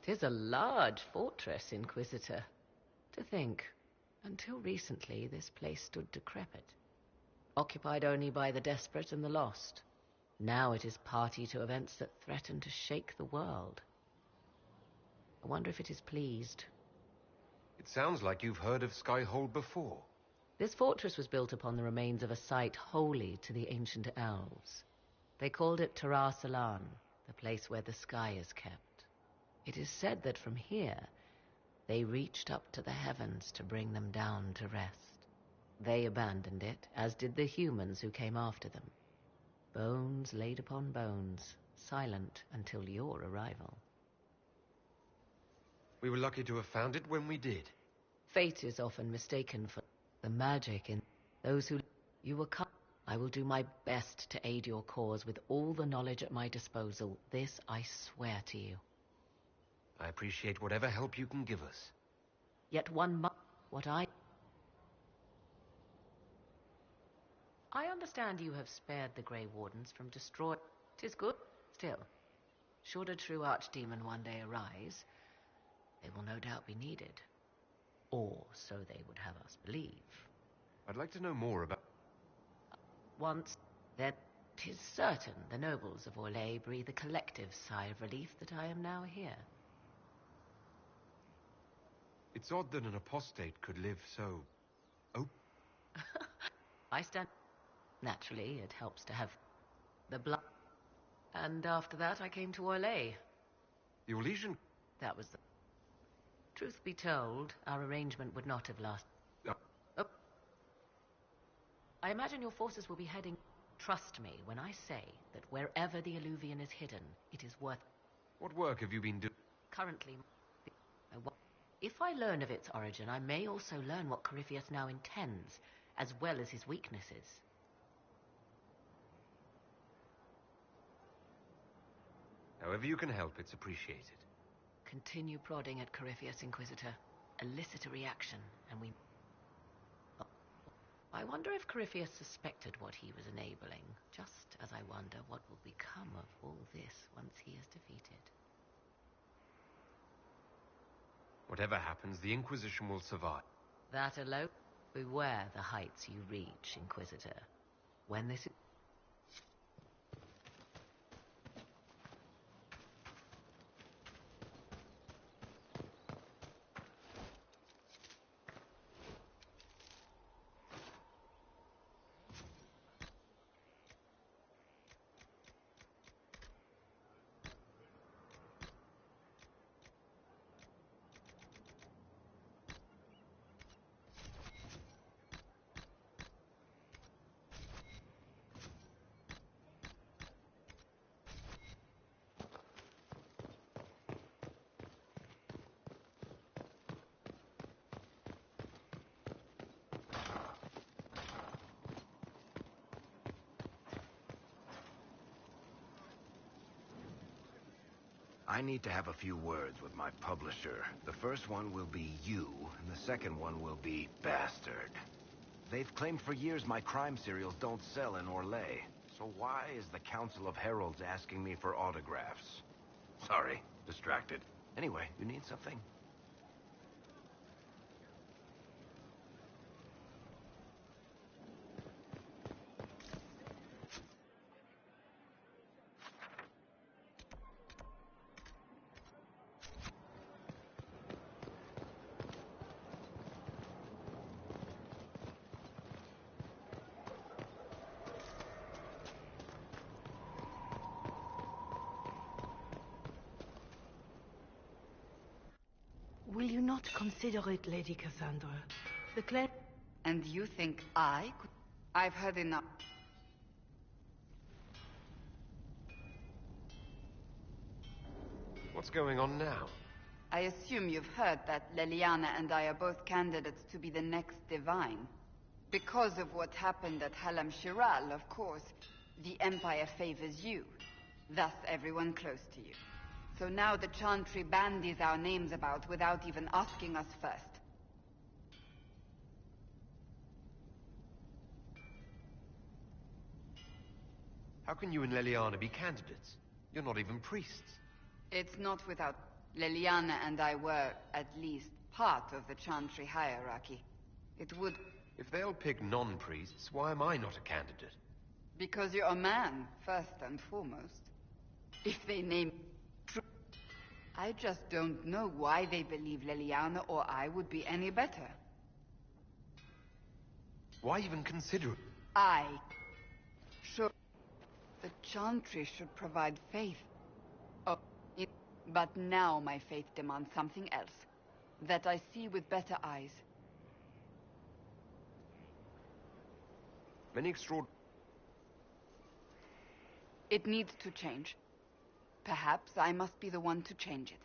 'Tis a large fortress, Inquisitor. To think, until recently this place stood decrepit, occupied only by the desperate and the lost. Now it is party to events that threaten to shake the world. I wonder if it is pleased. It sounds like you've heard of Skyhold before. This fortress was built upon the remains of a site holy to the ancient elves. They called it Salan, the place where the sky is kept. It is said that from here, they reached up to the heavens to bring them down to rest. They abandoned it, as did the humans who came after them. Bones laid upon bones, silent until your arrival. We were lucky to have found it when we did. Fate is often mistaken for the magic in those who... You were come. I will do my best to aid your cause with all the knowledge at my disposal. This I swear to you. I appreciate whatever help you can give us. Yet one must... What I understand you have spared the Grey Wardens from destroy... 'Tis good. Still, should a true archdemon one day arise, they will no doubt be needed. Or so they would have us believe. I'd like to know more about... Once, that 'tis certain the nobles of Orlais breathe a collective sigh of relief that I am now here. It's odd that an apostate could live so... Oh. I stand... Naturally, it helps to have the blood. And after that, I came to Orlais. The Orlesian... That was the... Truth be told, our arrangement would not have lasted. Oh. I imagine your forces will be heading... Trust me when I say that wherever the Alluvian is hidden, it is worth... What work have you been doing? Currently... If I learn of its origin, I may also learn what Corypheus now intends, as well as his weaknesses. However you can help, it's appreciated. Continue prodding at Corypheus, Inquisitor. Elicit a reaction, and we... I wonder if Corypheus suspected what he was enabling, just as I wonder what will become of all this once he is defeated. Whatever happens, the Inquisition will survive. That alone? Beware the heights you reach, Inquisitor. When this is... I need to have a few words with my publisher. The first one will be you, and the second one will be Bastard. They've claimed for years my crime serials don't sell in Orlais. So why is the Council of Heralds asking me for autographs? Sorry, distracted. Anyway, you need something? Will you not consider it, Lady Cassandra? The claim... And you think I could... I've had enough. What's going on now? I assume you've heard that Leliana and I are both candidates to be the next Divine. Because of what happened at Halam Shiral, of course, the Empire favors you. Thus, everyone close to you. So now the Chantry bandies our names about without even asking us first. How can you and Leliana be candidates? You're not even priests. It's not without... Leliana and I were, at least, part of the Chantry hierarchy. It would... If they'll pick non-priests, why am I not a candidate? Because you're a man, first and foremost. If they name... I just don't know why they believe Leliana or I would be any better. Why even consider it? I... Sure. The Chantry should provide faith. Oh, but now my faith demands something else. That I see with better eyes. Many extraordinary... It needs to change. Perhaps I must be the one to change it.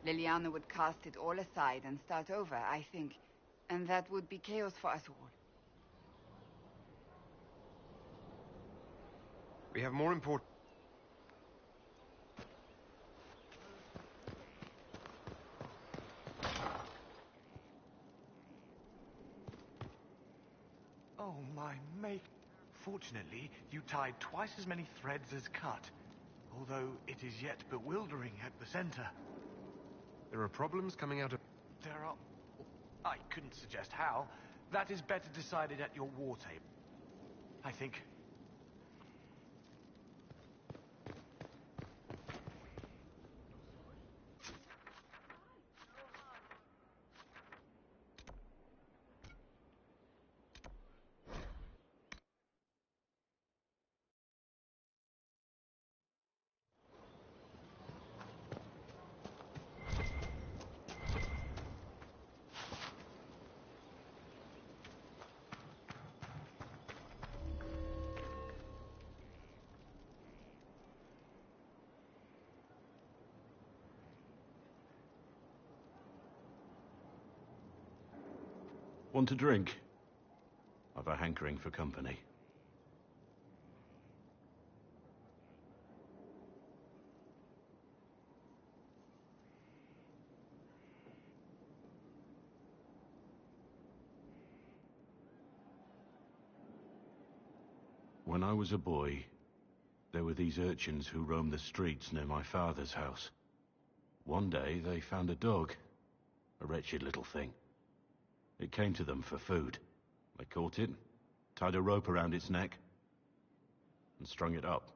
Leliana would cast it all aside and start over, I think. And that would be chaos for us all. We have more important... Oh, my mate. Fortunately, you tied twice as many threads as cut. Although it is yet bewildering at the center. There are problems coming out of... There are... I couldn't suggest how. That is better decided at your war table. I think. Want a drink? I've a hankering for company. When I was a boy, there were these urchins who roamed the streets near my father's house. One day, they found a dog. A wretched little thing. It came to them for food. They caught it, tied a rope around its neck, and strung it up.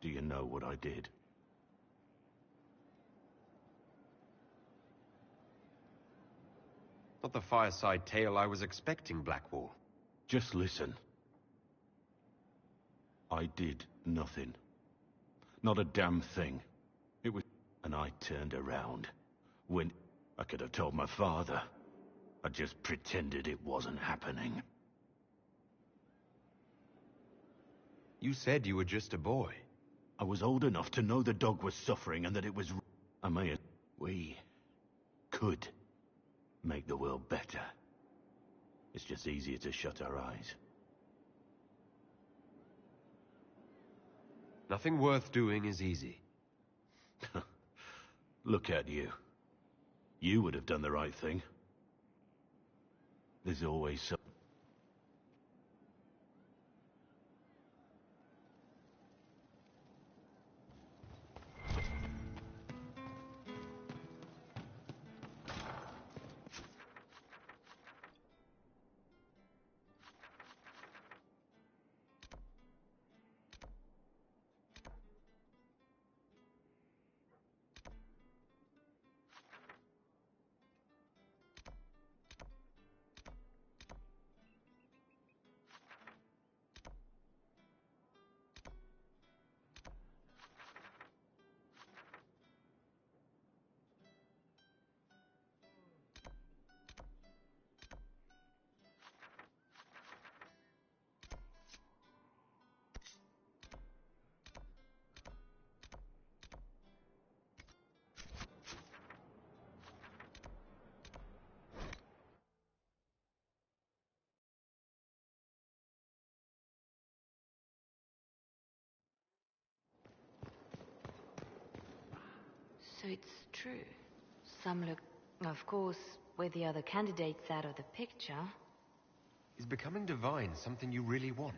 Do you know what I did? Not the fireside tale I was expecting, Blackwall. Just listen. I did nothing. Not a damn thing. It was... And I turned around. When... I could have told my father. I just pretended it wasn't happening. You said you were just a boy. I was old enough to know the dog was suffering and that it was... I may have... We... could... make the world better. It's just easier to shut our eyes. Nothing worth doing is easy. Look at you. You would have done the right thing. There's always some... So it's true. Some look... Of course, with the other candidates out of the picture. Is becoming divine something you really want?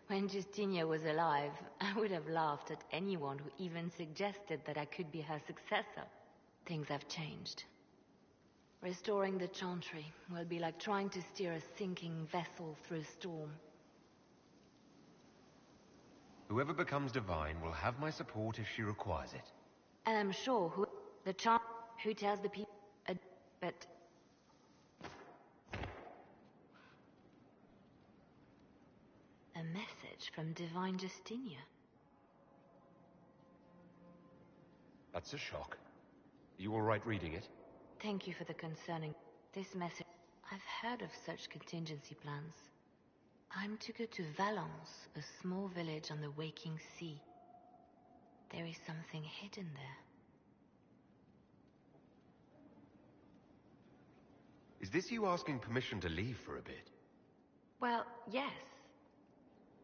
When Justinia was alive, I would have laughed at anyone who even suggested that I could be her successor. Things have changed. Restoring the Chantry will be like trying to steer a sinking vessel through a storm. Whoever becomes divine will have my support if she requires it. And I'm sure who tells the people, but... A message from Divine Justinia. That's a shock. Are you all right reading it? Thank you for the concerning... This message... I've heard of such contingency plans. I'm to go to Valence, a small village on the waking sea. There is something hidden there. Is this you asking permission to leave for a bit? Well, yes.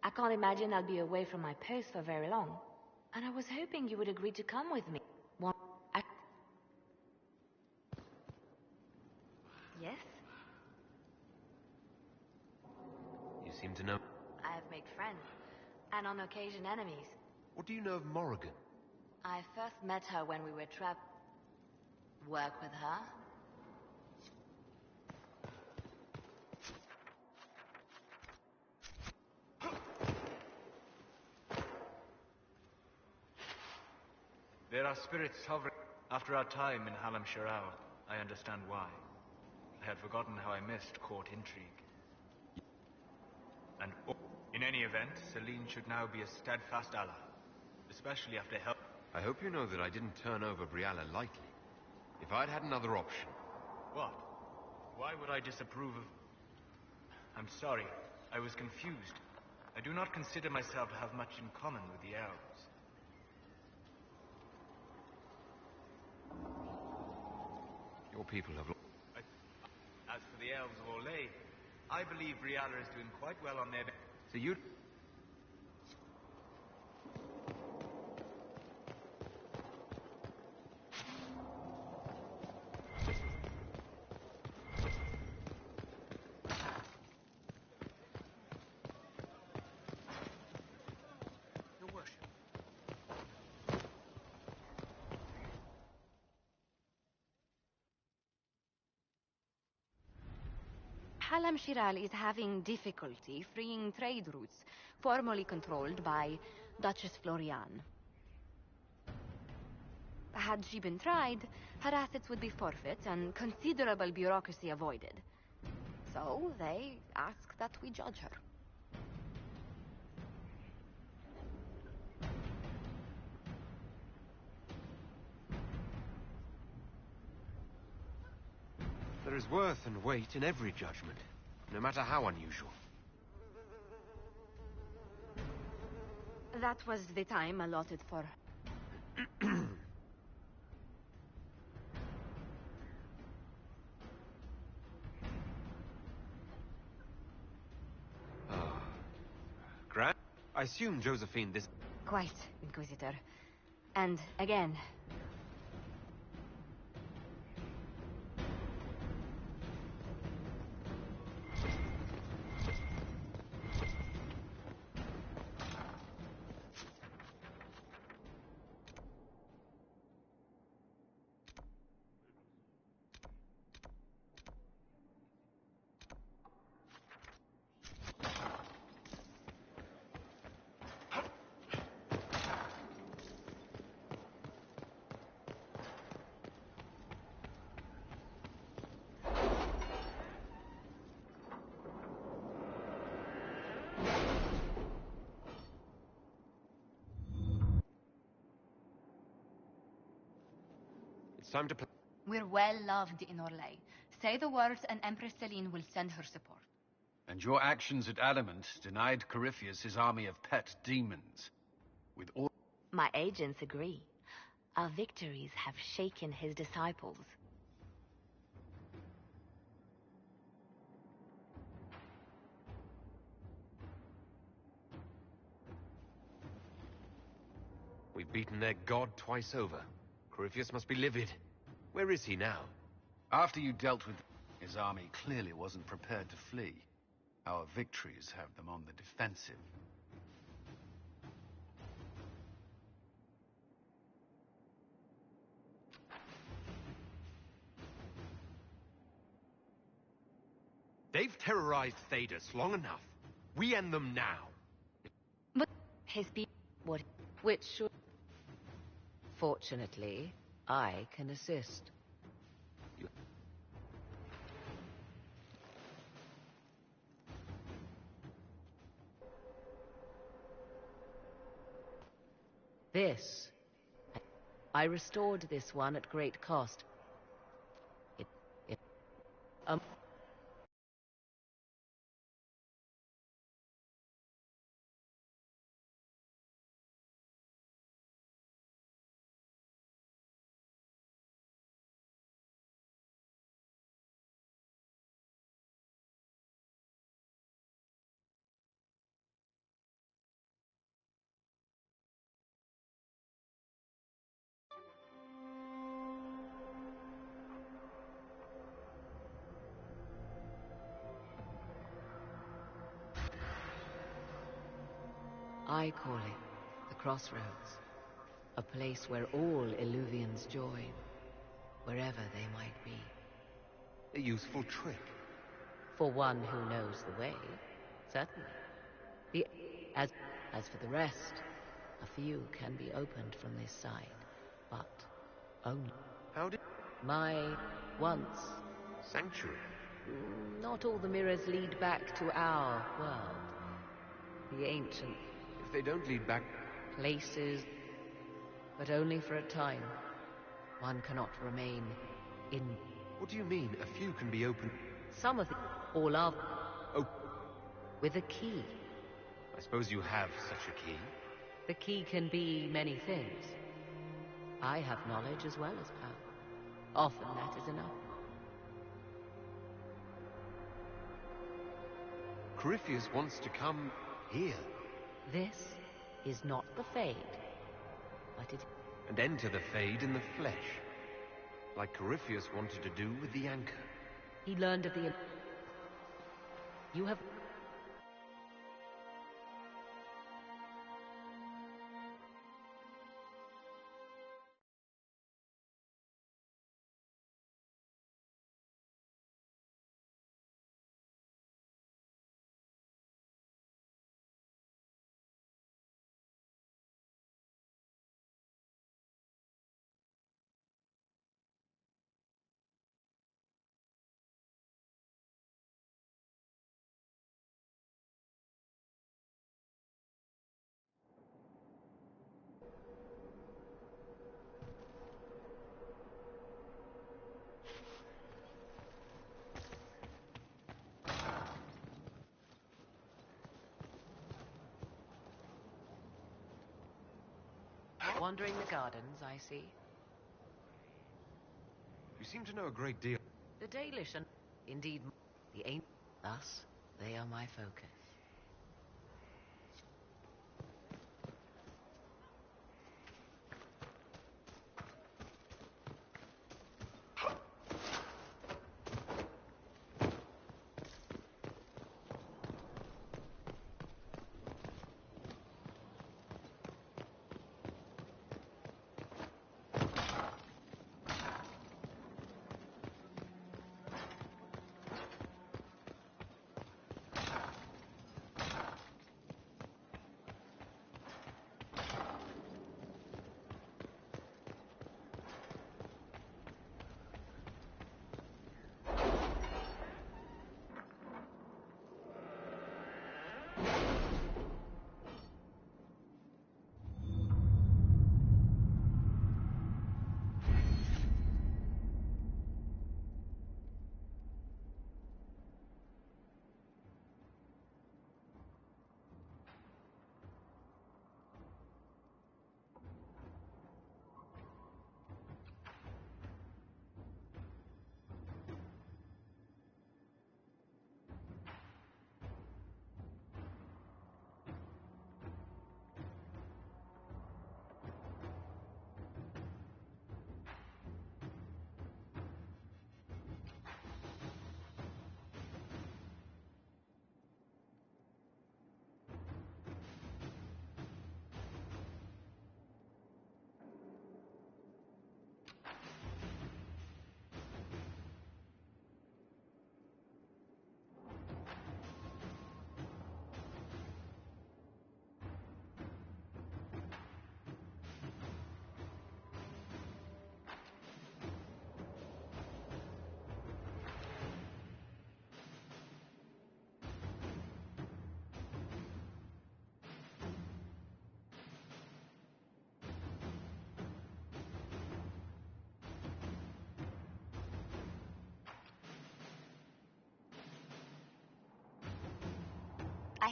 I can't imagine I'll be away from my post for very long. And I was hoping you would agree to come with me. Yes? You seem to know... I have made friends, and on occasion enemies. What do you know of Morrigan? I first met her when we were work with her? There are spirits hovering. After our time in Halam Shiral, I understand why. I had forgotten how I missed court intrigue. And in any event, Celine should now be a steadfast ally, especially after help. I hope you know that I didn't turn over Brialla lightly. If I'd had another option... What? Why would I disapprove of... I'm sorry, I was confused. I do not consider myself to have much in common with the elves. Your people have... As for the elves of Orlais, I believe Brialla is doing quite well on their... So you... Your worship. Halam Shiral is having difficulty freeing trade routes formerly controlled by Duchess Florian. Had she been tried, her assets would be forfeit and considerable bureaucracy avoided. So they ask that we judge her. There is worth and weight in every judgment, no matter how unusual. That was the time allotted for... Grant? I assume Josephine this... Quite, Inquisitor. And again... It's time to play... We're well loved in Orlais. Say the words and Empress Celine will send her support. And your actions at Adamant denied Corypheus his army of pet demons. With all... My agents agree. Our victories have shaken his disciples. We've beaten their god twice over. Corypheus must be livid. Where is he now? After you dealt with... His army clearly wasn't prepared to flee. Our victories have them on the defensive. They've terrorized Thedas long enough. We end them now. But his people... What? Which should... Fortunately, I can assist. This. I restored this one at great cost. It I call it the Crossroads, a place where all Illuvians join, wherever they might be. A useful trick. For one who knows the way, certainly. As for the rest, a few can be opened from this side, but only. How did... My once. Sanctuary? Not all the mirrors lead back to our world. The ancient... If they don't lead back... Places, but only for a time. One cannot remain in... What do you mean, a few can be opened? Some of them, all of them. Oh. With a key. I suppose you have such a key? The key can be many things. I have knowledge as well as power. Often that is enough. Corypheus wants to come here. This is not the Fade, but it... And enter the Fade in the flesh. Like Corypheus wanted to do with the anchor. He learned of the... You have... Wandering the gardens, I see. You seem to know a great deal. The Dalish and... Indeed, the ancient... Thus, they are my focus.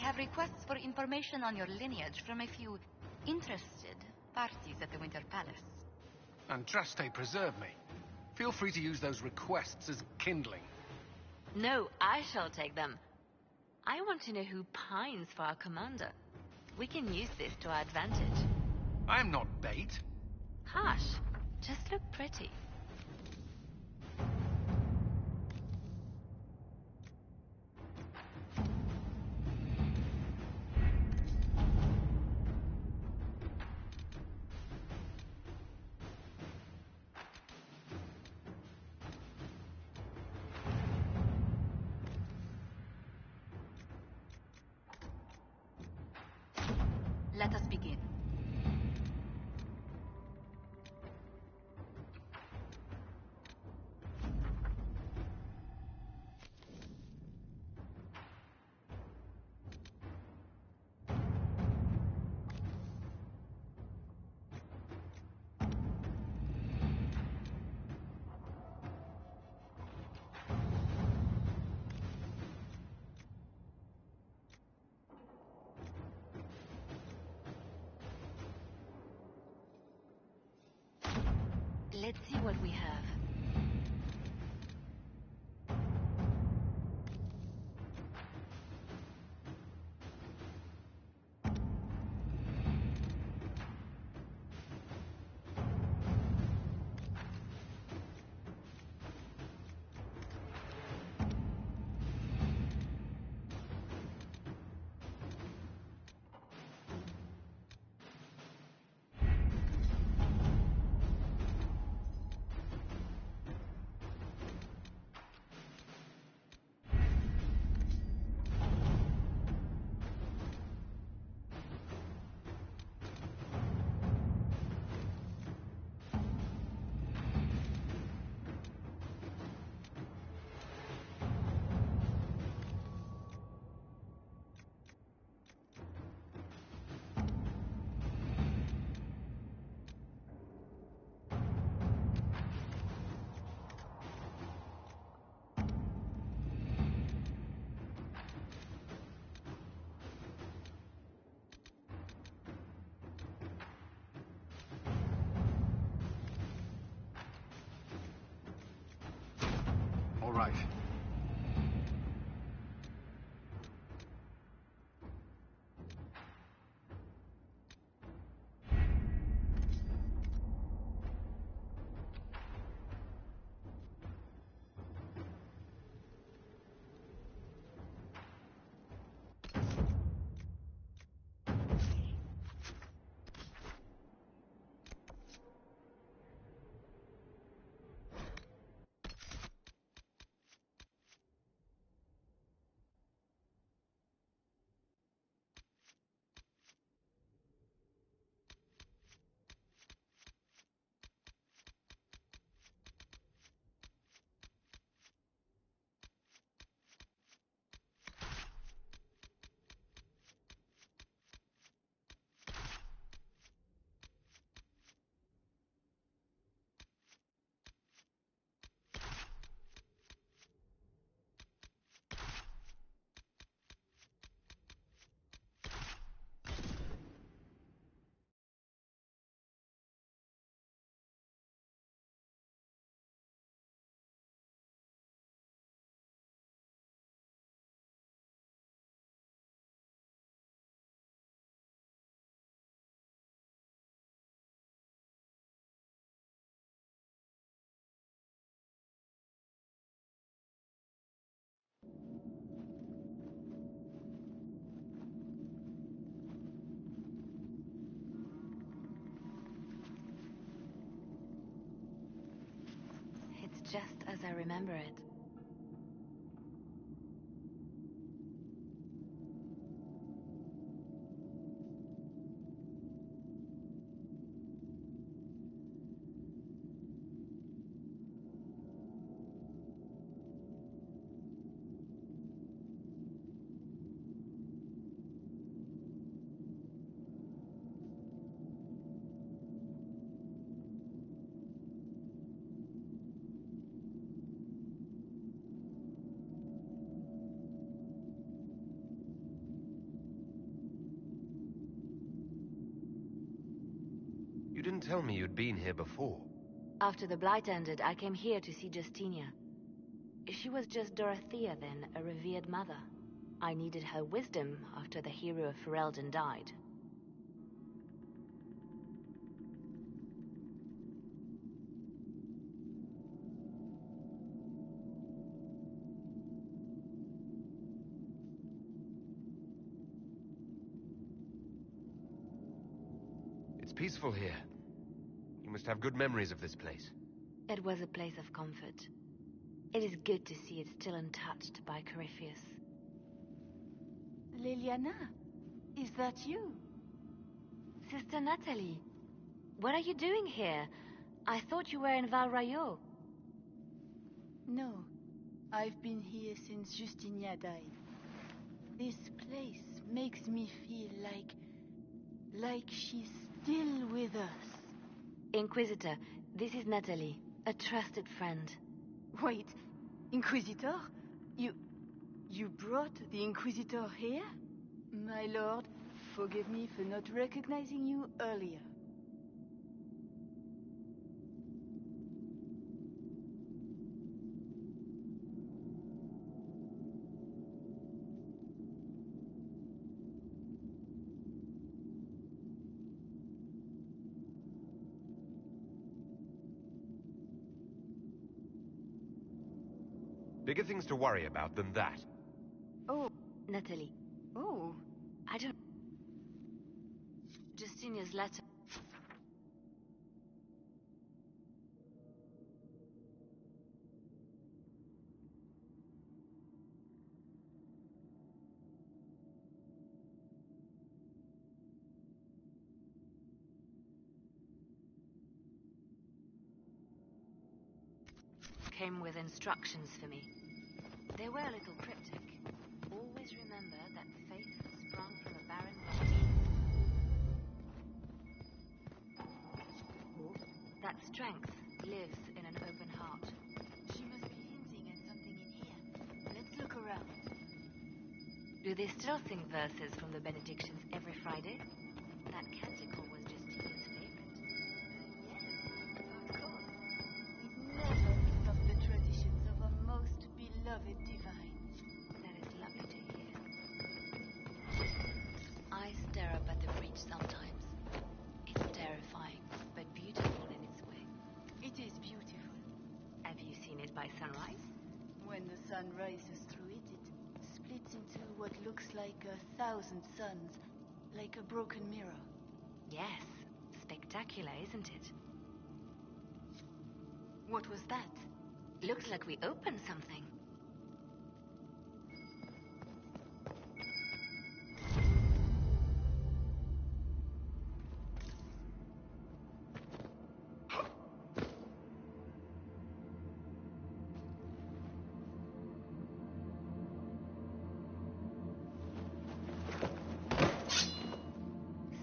have requests for information on your lineage from a few interested parties at the Winter Palace. Andraste preserve me. Feel free to use those requests as kindling. No, I shall take them. I want to know who pines for our commander. We can use this to our advantage. I am not bait. Hush. Just look pretty. Let us begin. Let's see what we have. All right. It's just as I remember it. You didn't tell me you'd been here before. After the Blight ended, I came here to see Justinia. She was just Dorothea then, a revered mother. I needed her wisdom after the hero of Ferelden died. It's peaceful here. You must have good memories of this place. It was a place of comfort. It is good to see it still untouched by Corypheus. Liliana, is that you? Sister Natalie, what are you doing here? I thought you were in Val Rayo. No, I've been here since Justinia died. This place makes me feel like she's still with us. Inquisitor, this is Natalie, a trusted friend. Wait, Inquisitor? You brought the Inquisitor here? My lord, forgive me for not recognizing you earlier. Bigger things to worry about than that. Oh, Natalie. Oh. I don't... Justinia's letter... came with instructions for me. They were a little cryptic. Always remember that faith sprung from a barren land. That strength lives in an open heart. She must be hinting at something in here. Let's look around. Do they still sing verses from the benedictions every Friday? That canticle was Justinia's favorite. Yes, of course. We'd never give up the traditions of our most beloved divine. That is lovely to hear. I stare up at the breach sometimes. It's terrifying, but beautiful in its way. It is beautiful. Have you seen it by sunrise? When the sun rises through it, it splits into what looks like 1,000 suns, like a broken mirror. Yes. Spectacular, isn't it? What was that? Looks like we opened something.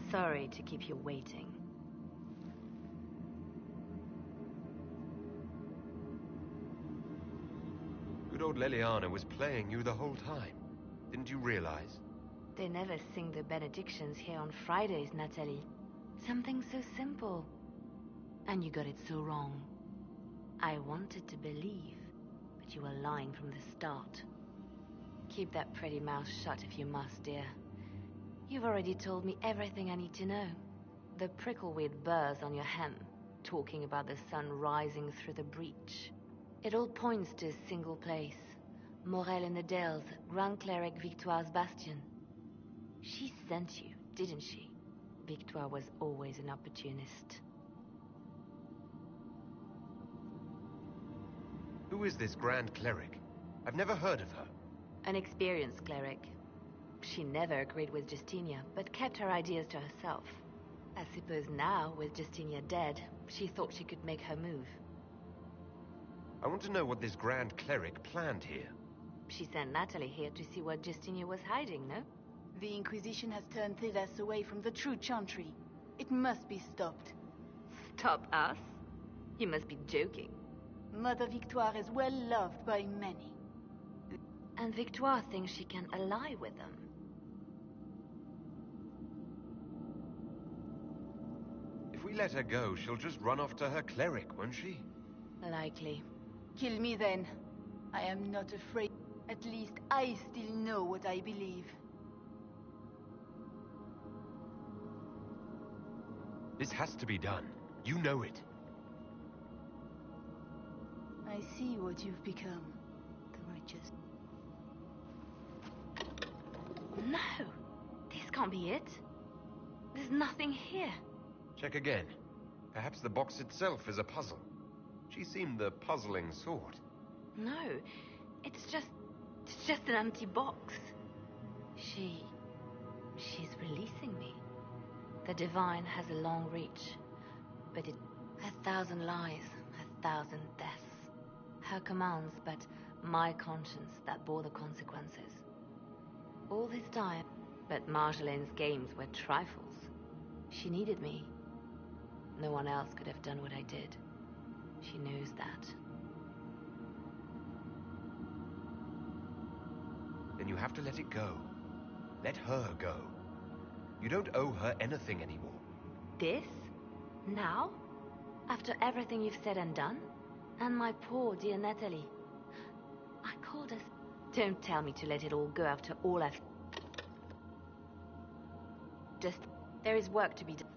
Sorry to keep you waiting. Good old Leliana was playing you the whole time. Didn't you realize? They never sing the benedictions here on Fridays, Natalie. Something so simple. And you got it so wrong. I wanted to believe, but you were lying from the start. Keep that pretty mouth shut if you must, dear. You've already told me everything I need to know. The prickleweed burrs on your hem, talking about the sun rising through the breach. It all points to a single place. Morel in the Dales, Grand Cleric Victoire's bastion. She sent you, didn't she? Victoire was always an opportunist. Who is this Grand Cleric? I've never heard of her. An experienced cleric. She never agreed with Justinia, but kept her ideas to herself. I suppose now, with Justinia dead, she thought she could make her move. I want to know what this Grand Cleric planned here. She sent Natalie here to see what Justinia was hiding, no? The Inquisition has turned Thilas away from the true Chantry. It must be stopped. Stop us? You must be joking. Mother Victoire is well loved by many. And Victoire thinks she can ally with them. If we let her go, she'll just run off to her cleric, won't she? Likely. Kill me then. I am not afraid. At least I still know what I believe. This has to be done. You know it. I see what you've become. The righteous. No! This can't be it. There's nothing here. Check again. Perhaps the box itself is a puzzle. She seemed the puzzling sort. No, it's just an empty box. She's releasing me. The divine has a long reach, but it 1,000 lies, 1,000 deaths. Her commands, but my conscience that bore the consequences. All this time, but Marjolaine's games were trifles. She needed me. No one else could have done what I did. She knows that. Then you have to let it go. Let her go. You don't owe her anything anymore. This? Now? After everything you've said and done? And my poor dear Natalie. I called us... Don't tell me to let it all go after all I've... Just... There is work to be done.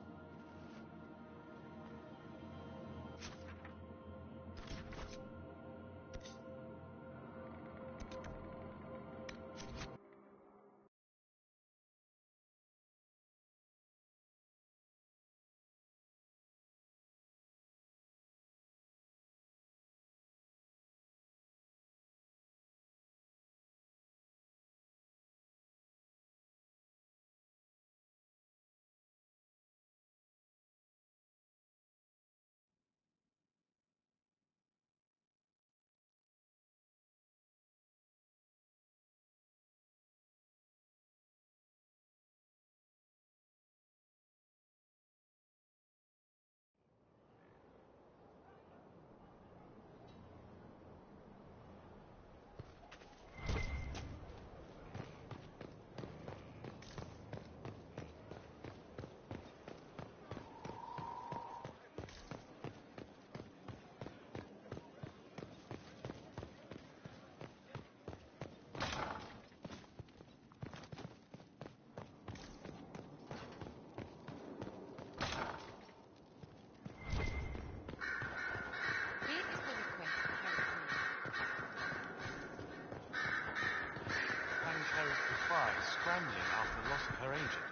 Scrambling after the loss of her agent.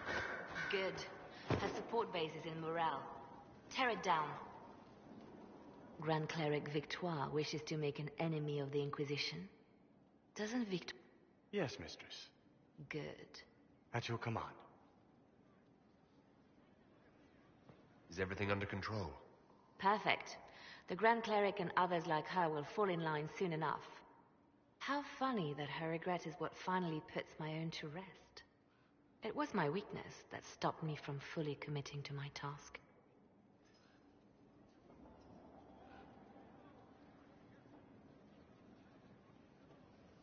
Good. Her support base is in Morale. Tear it down. Grand Cleric Victoire wishes to make an enemy of the Inquisition. Doesn't Victoire... Yes, mistress. Good. At your command. Is everything under control? Perfect. The Grand Cleric and others like her will fall in line soon enough. How funny that her regret is what finally puts my own to rest. It was my weakness that stopped me from fully committing to my task.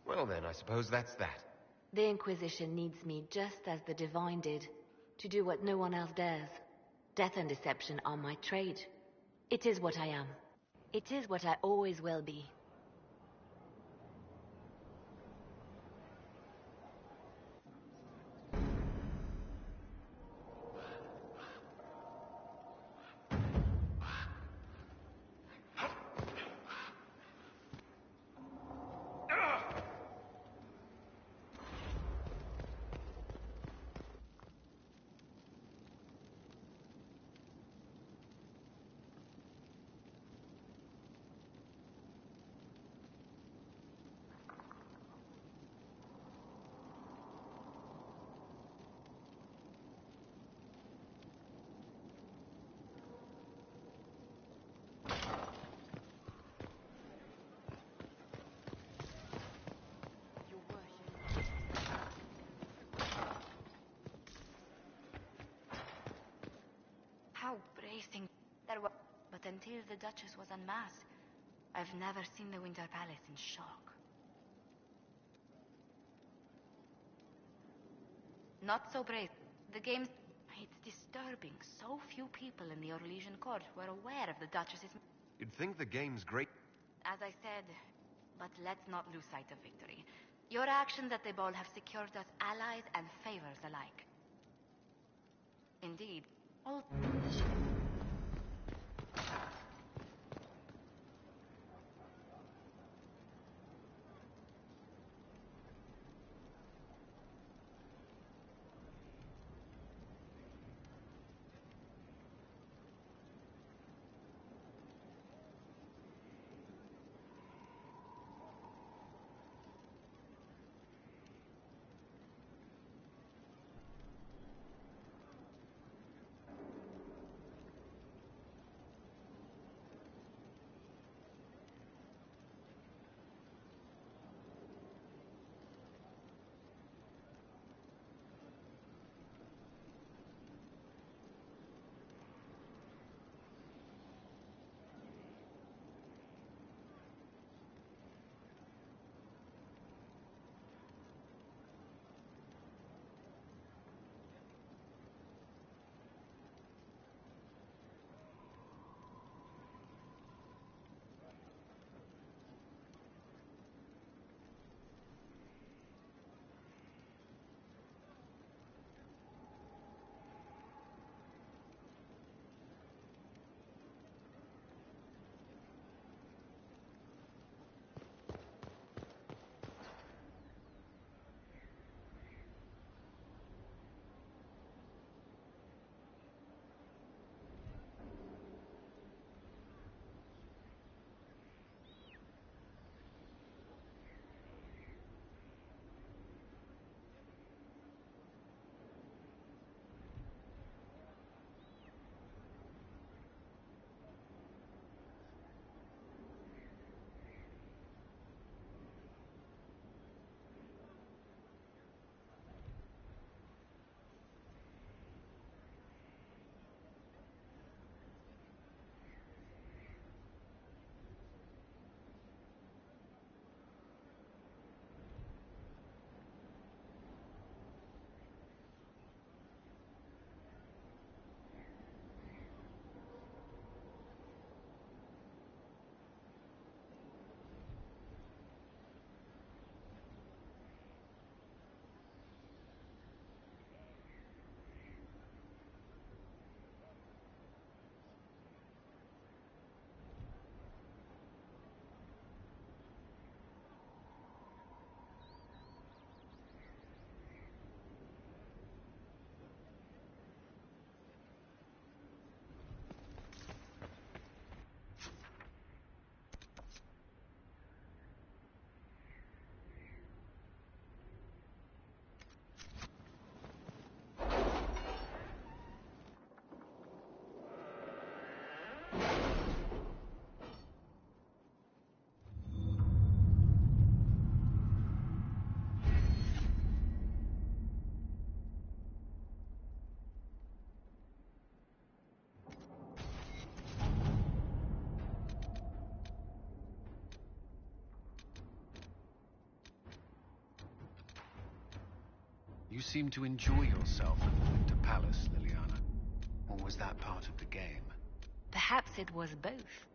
Well then, I suppose that's that. The Inquisition needs me just as the Divine did, to do what no one else dares. Death and deception are my trade. It is what I am. It is what I always will be. How bracing. But until the Duchess was unmasked, I've never seen the Winter Palace in shock. Not so brave. The game's... It's disturbing. disturbing. So few people in the Orlesian court were aware of the Duchess's... You'd think the game's great. As I said, but let's not lose sight of victory. Your actions at the ball have secured us allies and favors alike. Indeed, all... You seem to enjoy yourself at the Winter Palace, Liliana. Or was that part of the game? Perhaps it was both.